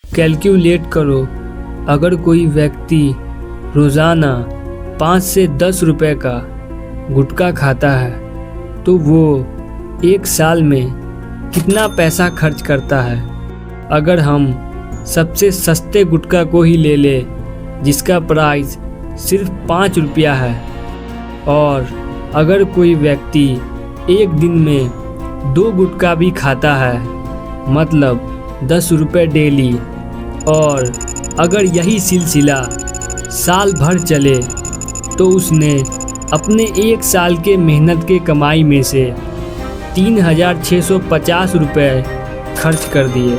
Calculate करो, अगर कोई व्यक्ति रोज़ाना 5 से 10 रुपए का गुटखा खाता है तो वो एक साल में कितना पैसा खर्च करता है। अगर हम सबसे सस्ते गुटखा को ही ले ले जिसका प्राइस सिर्फ 5 रुपया है, और अगर कोई व्यक्ति एक दिन में 2 गुटखा भी खाता है मतलब 10 रुपये डेली, और अगर यही सिलसिला साल भर चले तो उसने अपने एक साल के मेहनत के कमाई में से 3,650 रुपये खर्च कर दिए।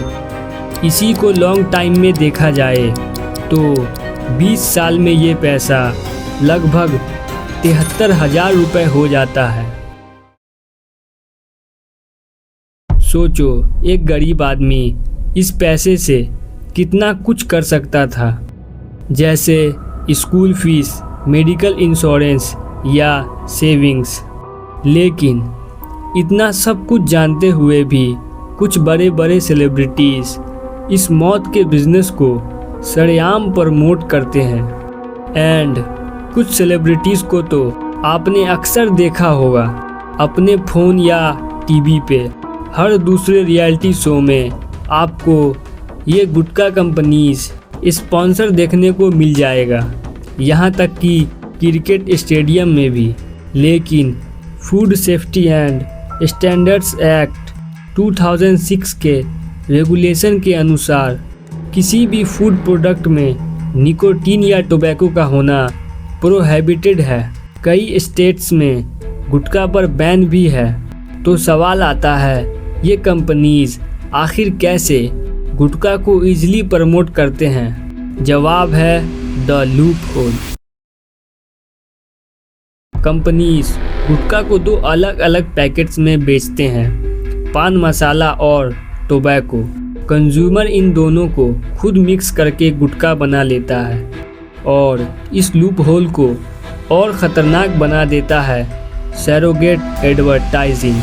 इसी को लॉन्ग टाइम में देखा जाए तो 20 साल में ये पैसा लगभग 73,000 रुपये हो जाता है। सोचो, एक गरीब आदमी इस पैसे से कितना कुछ कर सकता था, जैसे स्कूल फीस, मेडिकल इंश्योरेंस या सेविंग्स। लेकिन इतना सब कुछ जानते हुए भी कुछ बड़े बड़े सेलिब्रिटीज़ इस मौत के बिजनेस को सरेआम प्रमोट करते हैं। एंड कुछ सेलिब्रिटीज़ को तो आपने अक्सर देखा होगा अपने फ़ोन या टीवी पे हर दूसरे रियलिटी शो में आपको ये गुटखा कंपनीज स्पॉन्सर देखने को मिल जाएगा, यहाँ तक कि क्रिकेट स्टेडियम में भी। लेकिन food safety and standards act 2006 के रेगुलेशन के अनुसार किसी भी फूड प्रोडक्ट में निकोटीन या टोबैको का होना प्रोहिबिटेड है। कई स्टेट्स में गुटखा पर बैन भी है। तो सवाल आता है, ये कंपनीज आखिर कैसे गुटखा को इजीली प्रमोट करते हैं? जवाब है द लूप होल। कंपनीज गुटखा को 2 अलग अलग पैकेट्स में बेचते हैं, पान मसाला और टोबैको। कंज्यूमर इन दोनों को खुद मिक्स करके गुटखा बना लेता है, और इस लूप होल को और ख़तरनाक बना देता है सरोगेट एडवर्टाइजिंग।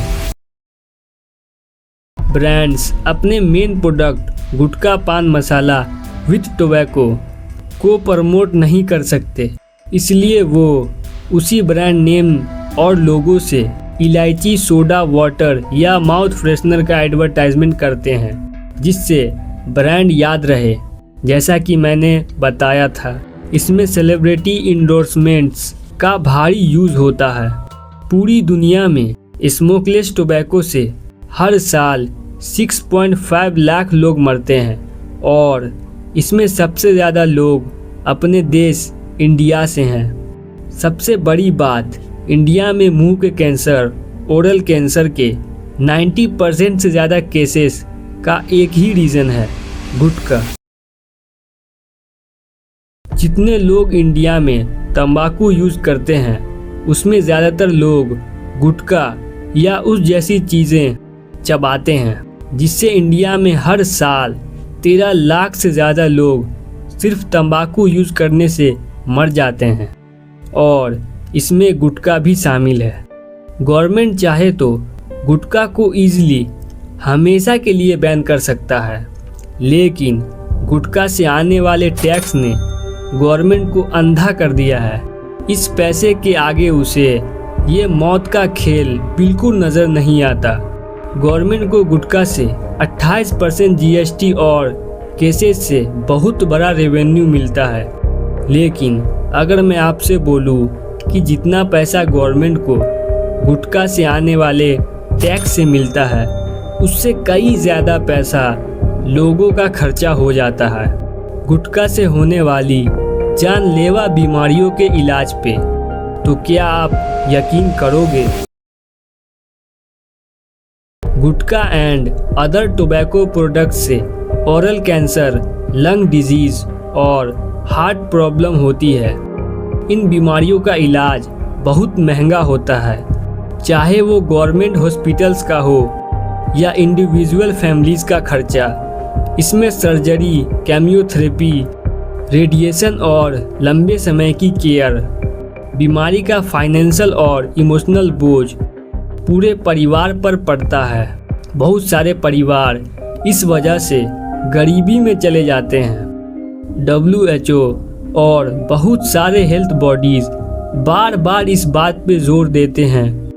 ब्रांड्स अपने मेन प्रोडक्ट गुटखा पान मसाला विथ टोबैको को प्रमोट नहीं कर सकते, इसलिए वो उसी ब्रांड नेम और लोगो से इलायची सोडा वाटर या माउथ फ्रेशनर का एडवर्टाइजमेंट करते हैं, जिससे ब्रांड याद रहे। जैसा कि मैंने बताया था, इसमें सेलिब्रिटी इंडोर्समेंट्स का भारी यूज़ होता है। पूरी दुनिया में स्मोकलेस टोबैको से हर साल 6.5 लाख लोग मरते हैं, और इसमें सबसे ज़्यादा लोग अपने देश इंडिया से हैं। सबसे बड़ी बात, इंडिया में मुंह के कैंसर, ओरल कैंसर के 90% से ज़्यादा केसेस का एक ही रीज़न है, गुटखा। जितने लोग इंडिया में तंबाकू यूज़ करते हैं, उसमें ज़्यादातर लोग गुटखा या उस जैसी चीज़ें चबाते हैं, जिससे इंडिया में हर साल 13 लाख से ज़्यादा लोग सिर्फ तंबाकू यूज़ करने से मर जाते हैं, और इसमें गुटखा भी शामिल है। गवर्नमेंट चाहे तो गुटखा को ईजिली हमेशा के लिए बैन कर सकता है, लेकिन गुटखा से आने वाले टैक्स ने गवर्नमेंट को अंधा कर दिया है। इस पैसे के आगे उसे ये मौत का खेल बिल्कुल नज़र नहीं आता। गवर्नमेंट को गुटखा से 28% जीएसटी और केसेस से बहुत बड़ा रेवेन्यू मिलता है। लेकिन अगर मैं आपसे बोलूँ कि जितना पैसा गवर्नमेंट को गुटखा से आने वाले टैक्स से मिलता है, उससे कई ज़्यादा पैसा लोगों का खर्चा हो जाता है गुटखा से होने वाली जानलेवा बीमारियों के इलाज पे, तो क्या आप यकीन करोगे? गुटखा एंड अदर टोबैको प्रोडक्ट्स से ओरल कैंसर, लंग डिजीज़ और हार्ट प्रॉब्लम होती है। इन बीमारियों का इलाज बहुत महंगा होता है, चाहे वो गवर्नमेंट हॉस्पिटल्स का हो या इंडिविजुअल फैमिलीज़ का खर्चा। इसमें सर्जरी, केमियोथेरेपी, रेडिएशन और लंबे समय की केयर, बीमारी का फाइनेंशियल और इमोशनल बोझ पूरे परिवार पर पड़ता है। बहुत सारे परिवार इस वजह से गरीबी में चले जाते हैं। WHO और बहुत सारे हेल्थ बॉडीज बार बार इस बात पे जोर देते हैं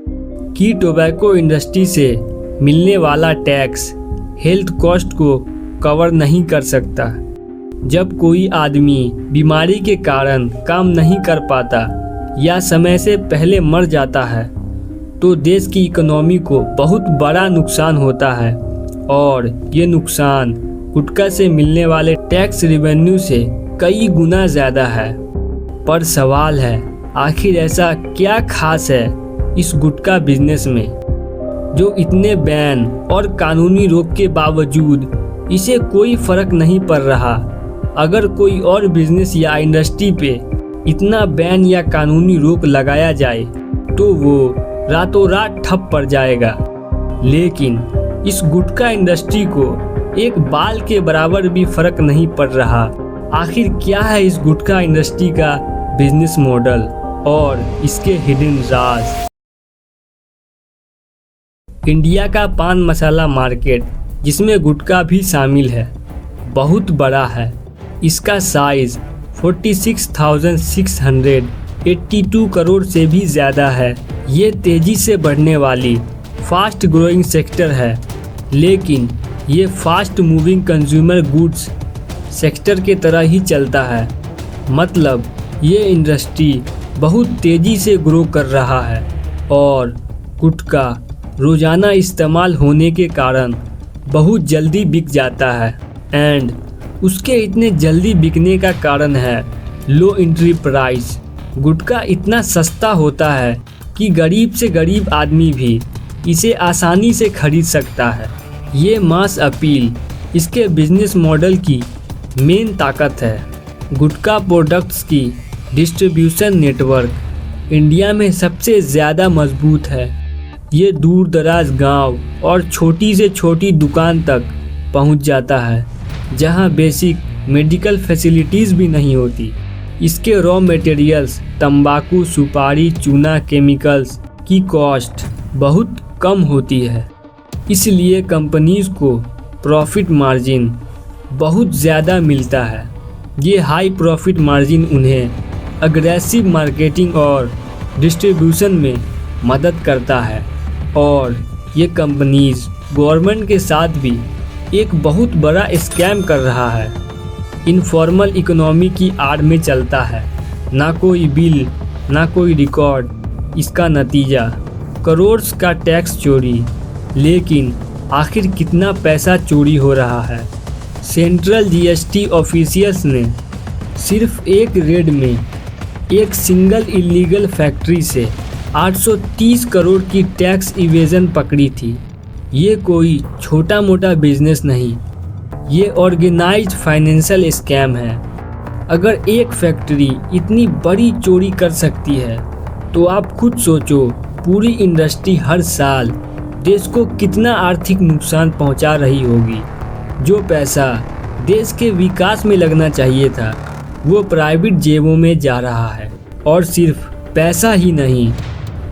कि टोबैको इंडस्ट्री से मिलने वाला टैक्स हेल्थ कॉस्ट को कवर नहीं कर सकता। जब कोई आदमी बीमारी के कारण काम नहीं कर पाता या समय से पहले मर जाता है तो देश की इकोनॉमी को बहुत बड़ा नुकसान होता है और ये नुकसान गुटखा से मिलने वाले टैक्स रेवेन्यू से कई गुना ज़्यादा है। पर सवाल है, आखिर ऐसा क्या खास है इस गुटखा बिजनेस में जो इतने बैन और कानूनी रोक के बावजूद इसे कोई फर्क नहीं पड़ रहा। अगर कोई और बिजनेस या इंडस्ट्री पे इतना बैन या कानूनी रोक लगाया जाए तो वो रातों रात ठप पड़ जाएगा, लेकिन इस गुटखा इंडस्ट्री को एक बाल के बराबर भी फर्क नहीं पड़ रहा। आखिर क्या है इस गुटखा इंडस्ट्री का बिजनेस मॉडल और इसके हिडन राज। इंडिया का पान मसाला मार्केट, जिसमें गुटखा भी शामिल है, बहुत बड़ा है। इसका साइज 46,682 करोड़ से भी ज़्यादा है। ये तेज़ी से बढ़ने वाली फास्ट ग्रोइंग सेक्टर है, लेकिन ये fast moving consumer goods sector के तरह ही चलता है। मतलब ये इंडस्ट्री बहुत तेज़ी से ग्रो कर रहा है और गुटखा रोज़ाना इस्तेमाल होने के कारण बहुत जल्दी बिक जाता है। एंड उसके इतने जल्दी बिकने का कारण है लो एंट्री प्राइस। गुटखा इतना सस्ता होता है कि गरीब से गरीब आदमी भी इसे आसानी से खरीद सकता है। ये मास अपील इसके बिजनेस मॉडल की मेन ताकत है। गुटखा प्रोडक्ट्स की डिस्ट्रीब्यूशन नेटवर्क इंडिया में सबसे ज़्यादा मजबूत है। ये दूर दराज गांव और छोटी से छोटी दुकान तक पहुंच जाता है, जहां बेसिक मेडिकल फैसिलिटीज़ भी नहीं होती। इसके रॉ मटेरियल्स तंबाकू, सुपारी, चूना, केमिकल्स की कॉस्ट बहुत कम होती है, इसलिए कंपनीज़ को प्रॉफिट मार्जिन बहुत ज़्यादा मिलता है। ये हाई प्रॉफिट मार्जिन उन्हें अग्रेसिव मार्केटिंग और डिस्ट्रीब्यूशन में मदद करता है और ये कंपनीज़ गवर्नमेंट के साथ भी एक बहुत बड़ा स्कैम कर रहा है। इनफॉर्मल इकोनॉमी की आड़ में चलता है, ना कोई बिल ना कोई रिकॉर्ड। इसका नतीजा करोड़ का टैक्स चोरी। लेकिन आखिर कितना पैसा चोरी हो रहा है? सेंट्रल GST ऑफिशियल्स ने सिर्फ एक रेड में एक सिंगल इलीगल फैक्ट्री से 830 करोड़ की टैक्स इवेजन पकड़ी थी। ये कोई छोटा मोटा बिजनेस नहीं, ये ऑर्गेनाइज्ड फाइनेंशियल स्कैम है। अगर एक फैक्ट्री इतनी बड़ी चोरी कर सकती है तो आप खुद सोचो पूरी इंडस्ट्री हर साल देश को कितना आर्थिक नुकसान पहुंचा रही होगी। जो पैसा देश के विकास में लगना चाहिए था वो प्राइवेट जेबों में जा रहा है। और सिर्फ पैसा ही नहीं,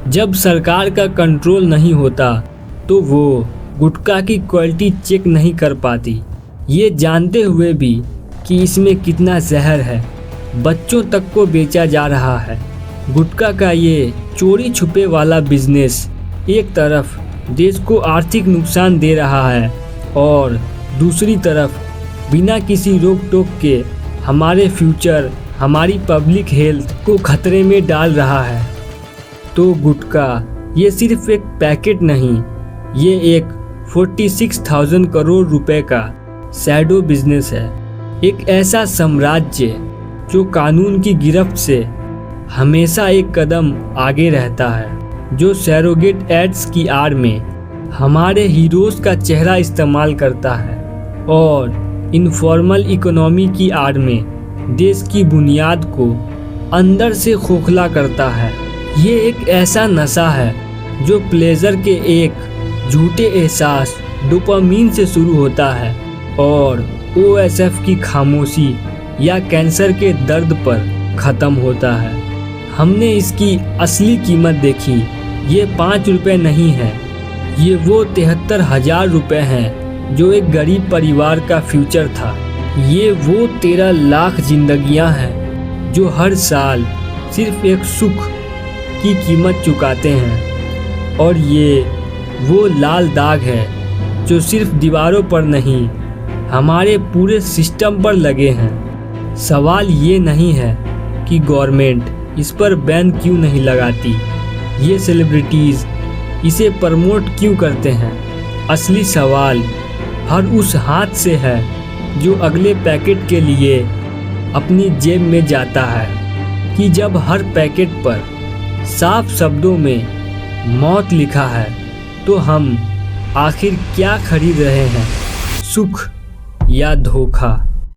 जब सरकार का कंट्रोल नहीं होता तो वो गुटखा की क्वालिटी चेक नहीं कर पाती, ये जानते हुए भी कि इसमें कितना जहर है। बच्चों तक को बेचा जा रहा है। गुटखा का ये चोरी छुपे वाला बिजनेस एक तरफ देश को आर्थिक नुकसान दे रहा है और दूसरी तरफ बिना किसी रोक टोक के हमारे फ्यूचर, हमारी पब्लिक हेल्थ को खतरे में डाल रहा है। तो गुटखा ये सिर्फ एक पैकेट नहीं, ये एक 46,000 करोड़ रुपए का शैडो बिजनेस है। एक ऐसा साम्राज्य जो कानून की गिरफ्त से हमेशा एक कदम आगे रहता है, जो सैरोगेट एड्स की आड़ में हमारे हीरोज़ का चेहरा इस्तेमाल करता है और इनफॉर्मल इकोनॉमी की आड़ में देश की बुनियाद को अंदर से खोखला करता है। ये एक ऐसा नशा है जो प्लेजर के एक झूठे एहसास डोपामीन से शुरू होता है और OSF की खामोशी या कैंसर के दर्द पर ख़त्म होता है। हमने इसकी असली कीमत देखी। ये 5 रुपये नहीं है, ये वो 73,000 रुपये हैं जो एक गरीब परिवार का फ्यूचर था। ये वो 13 लाख जिंदगियां हैं जो हर साल सिर्फ एक सुख की कीमत चुकाते हैं। और ये वो लाल दाग है जो सिर्फ दीवारों पर नहीं, हमारे पूरे सिस्टम पर लगे हैं। सवाल ये नहीं है कि गवर्नमेंट इस पर बैन क्यों नहीं लगाती, ये सेलिब्रिटीज़ इसे प्रमोट क्यों करते हैं। असली सवाल हर उस हाथ से है जो अगले पैकेट के लिए अपनी जेब में जाता है। कि जब हर पैकेट पर साफ शब्दों में मौत लिखा है, तो हम आखिर क्या खरीद रहे हैं, सुख या धोखा।